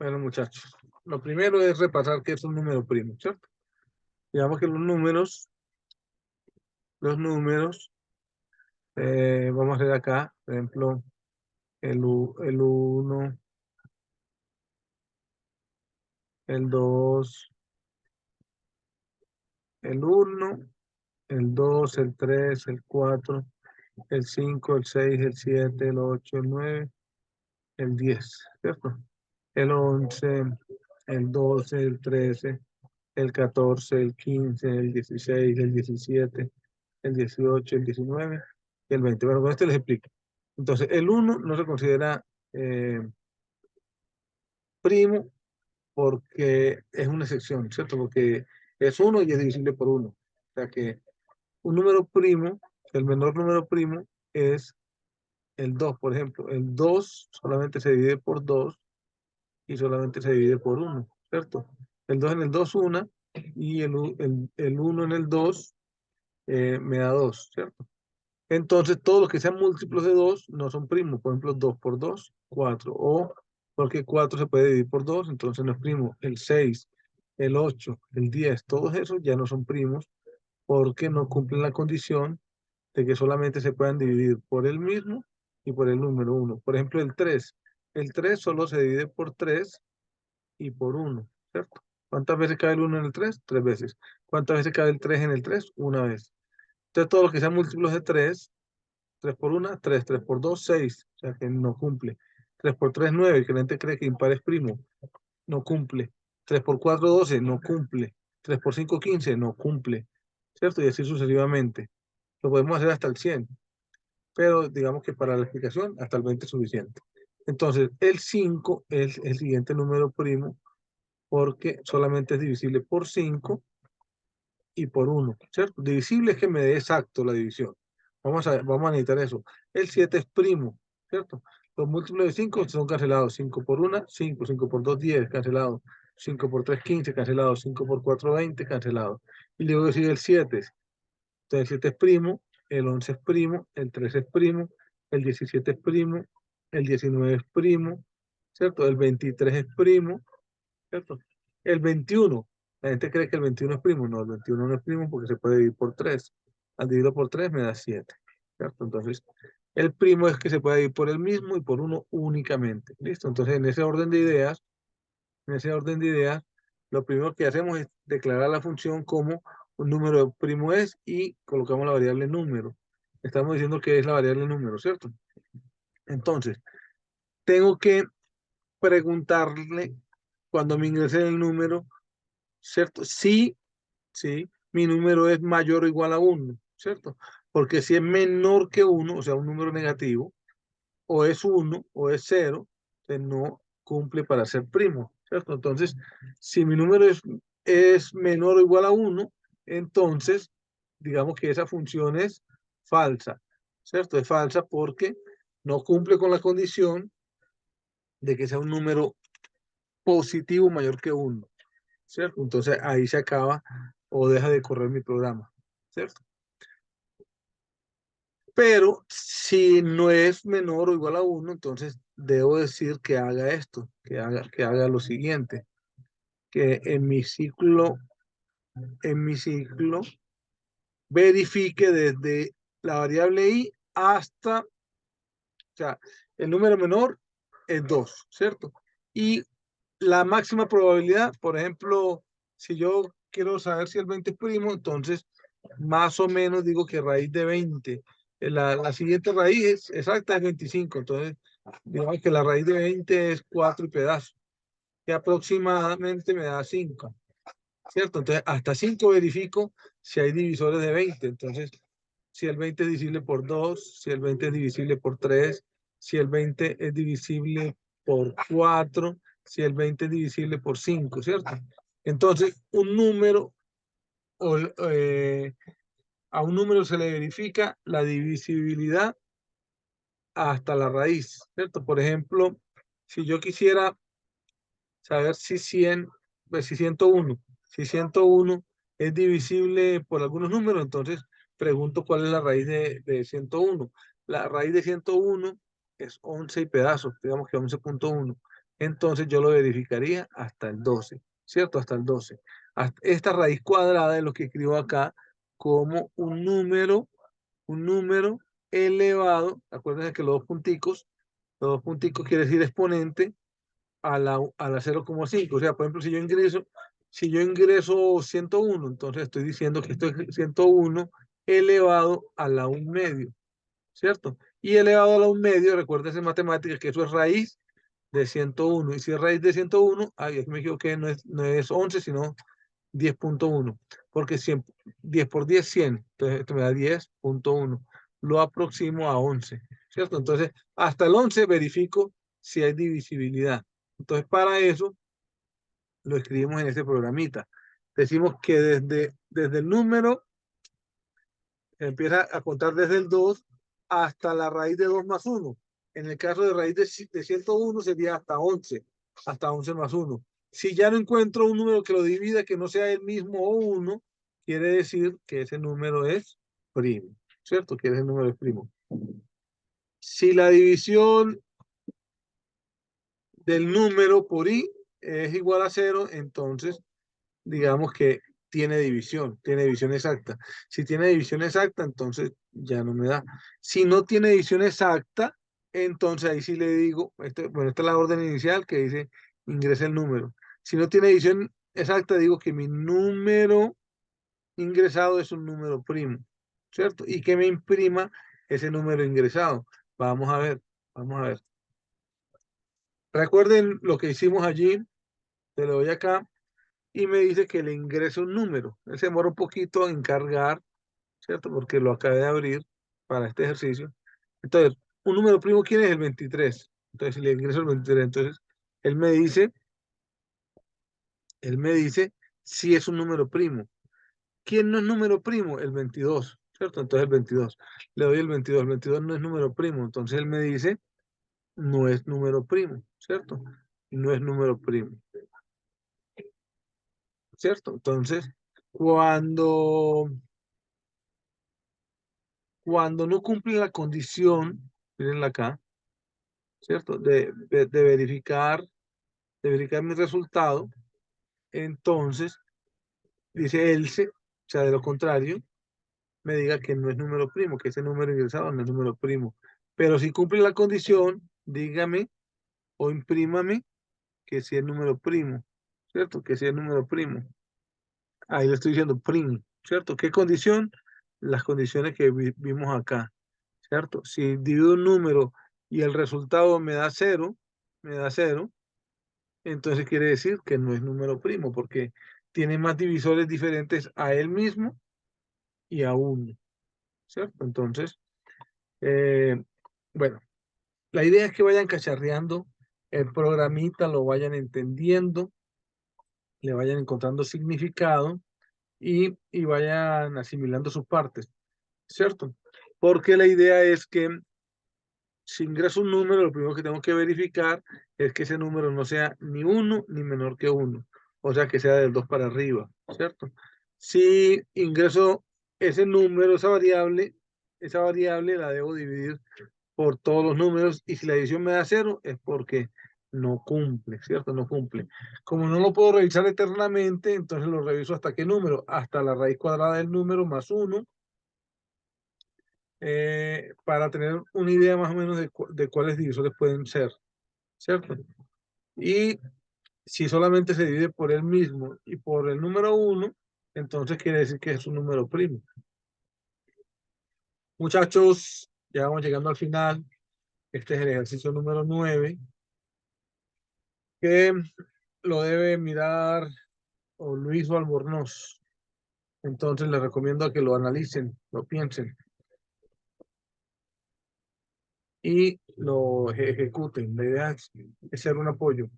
Bueno, muchachos, lo primero es repasar qué es un número primo, ¿cierto? Digamos que los números, vamos a ver acá, por ejemplo, el 1, el 2, el 1, el 2, el 3, el 4, el 5, el 6, el 7, el 8, el 9, el 10, ¿cierto? El 11, el 12, el 13, el 14, el 15, el 16, el 17, el 18, el 19 y el 20. Bueno, con esto les explico. Entonces, el 1 no se considera eh, primo porque es una excepción, ¿cierto? Porque es 1 y es divisible por 1. O sea que un número primo, el menor número primo es el 2, por ejemplo. El 2 solamente se divide por 2 y solamente se divide por 1, ¿cierto? El 2 en el 2, 1, y el 1 en el 2 me da 2, ¿cierto? Entonces, todos los que sean múltiplos de 2 no son primos. Por ejemplo, 2 por 2, 4. O porque 4 se puede dividir por 2, entonces no es primo. El 6, el 8, el 10, todos esos ya no son primos porque no cumplen la condición de que solamente se puedan dividir por el mismo y por el número 1. Por ejemplo, el 3. El 3 solo se divide por 3 y por 1, ¿cierto? ¿Cuántas veces cabe el 1 en el 3? 3 veces. ¿Cuántas veces cabe el 3 en el 3? Una vez. Entonces, todos los que sean múltiplos de 3, 3 por 1, 3, 3 por 2, 6, o sea que no cumple. 3 por 3, 9, que la gente cree que impar es primo, no cumple. 3 por 4, 12, no cumple. 3 por 5, 15, no cumple, ¿cierto? Y así sucesivamente. Lo podemos hacer hasta el 100, pero digamos que para la explicación hasta el 20 es suficiente. Entonces, el 5 es el siguiente número primo porque solamente es divisible por 5 y por 1, ¿cierto? Divisible es que me dé exacto la división. Vamos a necesitar eso. El 7 es primo, ¿cierto? Los múltiplos de 5 son cancelados. 5 por 1, 5. 5 por 2, 10, cancelado. 5 por 3, 15, cancelado. 5 por 4, 20, cancelado. Y luego sigue el 7. Entonces el 7 es primo, el 11 es primo, el 13 es primo, el 17 es primo, el 19 es primo, ¿cierto? El 23 es primo, ¿cierto? El 21, la gente cree que el 21 es primo, no, el 21 no es primo porque se puede dividir por 3. Al dividirlo por 3 me da 7, ¿cierto? Entonces, el primo es que se puede dividir por el mismo y por uno únicamente, ¿listo? Entonces, en ese orden de ideas, lo primero que hacemos es declarar la función como un número primo es y colocamos la variable número. Estamos diciendo que es la variable número, ¿cierto? Entonces, tengo que preguntarle cuando me ingrese el número, ¿cierto? Sí, mi número es mayor o igual a 1, ¿cierto? Porque si es menor que 1, o sea, un número negativo, o es 1 o es 0, entonces no cumple para ser primo, ¿cierto? Entonces, si mi número es menor o igual a 1, entonces, digamos que esa función es falsa, ¿cierto? Es falsa porque no cumple con la condición de que sea un número positivo mayor que 1. ¿Cierto? Entonces ahí se acaba o deja de correr mi programa, ¿cierto? Pero si no es menor o igual a 1, entonces debo decir que haga esto, que haga lo siguiente, que en mi ciclo verifique desde la variable i hasta, o sea, el número menor es 2, ¿cierto? Y la máxima probabilidad, por ejemplo, si yo quiero saber si el 20 es primo, entonces más o menos digo que raíz de 20. La siguiente raíz exacta es 25. Entonces, digamos que la raíz de 20 es 4 y pedazo, que aproximadamente me da 5, ¿cierto? Entonces, hasta 5 verifico si hay divisores de 20. Entonces, si el 20 es divisible por 2, si el 20 es divisible por 3, si el 20 es divisible por 4, si el 20 es divisible por 5, ¿cierto? Entonces, o, eh, a un número se le verifica la divisibilidad hasta la raíz, ¿cierto? Por ejemplo, si yo quisiera saber si 101, si 101 es divisible por algunos números, entonces pregunto cuál es la raíz de 101. La raíz de 101 es 11 y pedazos, digamos que 11.1. entonces yo lo verificaría hasta el 12, ¿cierto? Hasta el 12. Esta raíz cuadrada es lo que escribo acá como un número elevado. Acuérdense que los dos punticos quiere decir exponente a la 0,5. O sea, por ejemplo, si yo ingreso 101, entonces estoy diciendo que esto es 101 elevado a la 1 medio, ¿cierto? Y elevado a la 1 medio, recuerden en matemáticas que eso es raíz de 101. Y si es raíz de 101, ay, aquí me equivoqué, no es 11, sino 10,1. Porque 100, 10 por 10, 100. Entonces esto me da 10,1. Lo aproximo a 11, ¿cierto? Entonces, hasta el 11 verifico si hay divisibilidad. Entonces, para eso lo escribimos en ese programita. Decimos que desde el número empieza a contar desde el 2 hasta la raíz de 2 más 1. En el caso de raíz de 101 sería hasta 11 más 1. Si ya no encuentro un número que lo divida, que no sea el mismo o 1, quiere decir que ese número es primo, ¿cierto? Que ese número es primo. Si la división del número por i es igual a 0, entonces digamos que tiene división exacta. Si tiene división exacta, entonces ya no me da. Si no tiene división exacta, entonces ahí sí le digo, bueno, esta es la orden inicial que dice ingresa el número. Si no tiene división exacta, digo que mi número ingresado es un número primo, ¿cierto? Y que me imprima ese número ingresado. Vamos a ver, vamos a ver. Recuerden lo que hicimos allí, te lo doy acá y me dice que le ingrese un número. Él se demora un poquito en cargar, ¿cierto? Porque lo acabé de abrir para este ejercicio. Entonces, un número primo, ¿quién es? El 23. Entonces, si le ingreso el 23, entonces, él me dice, él me dice si es un número primo. ¿Quién no es número primo? El 22, ¿cierto? Entonces, el 22. Le doy el 22 no es número primo. Entonces, él me dice, no es número primo, ¿cierto? No es número primo, ¿cierto? Entonces, cuando cuando no cumple la condición, mirenla acá, ¿cierto? De verificar mi resultado, entonces dice else, o sea, de lo contrario, me diga que no es número primo, que ese número ingresado no es número primo. Pero si cumple la condición, dígame o imprímame que sí es número primo, ¿cierto? Que sí es número primo. Ahí le estoy diciendo prim, ¿cierto? ¿Qué condición? Las condiciones que vimos acá. ¿Cierto? Si divido un número y el resultado me da cero, entonces quiere decir que no es número primo, porque tiene más divisores diferentes a él mismo y a uno, ¿cierto? Entonces, eh, bueno, la idea es que vayan cacharreando el programita, lo vayan entendiendo, le vayan encontrando significado y vayan asimilando sus partes, ¿cierto? Porque la idea es que si ingreso un número, lo primero que tengo que verificar es que ese número no sea ni uno ni menor que uno, o sea, que sea del 2 para arriba, ¿cierto? Si ingreso ese número, esa variable la debo dividir por todos los números y si la división me da cero es porque no cumple, ¿cierto? No cumple. Como no lo puedo revisar eternamente, entonces lo reviso hasta qué número, hasta la raíz cuadrada del número más uno, para tener una idea más o menos de cuáles divisores pueden ser, ¿cierto? Y si solamente se divide por el mismo y por el número uno, entonces quiere decir que es un número primo. Muchachos, ya vamos llegando al final. Este es el ejercicio número 9, que lo debe mirar o Luis o Albornoz. Entonces les recomiendo a que lo analicen, lo piensen y lo ejecuten. La idea es ser un apoyo.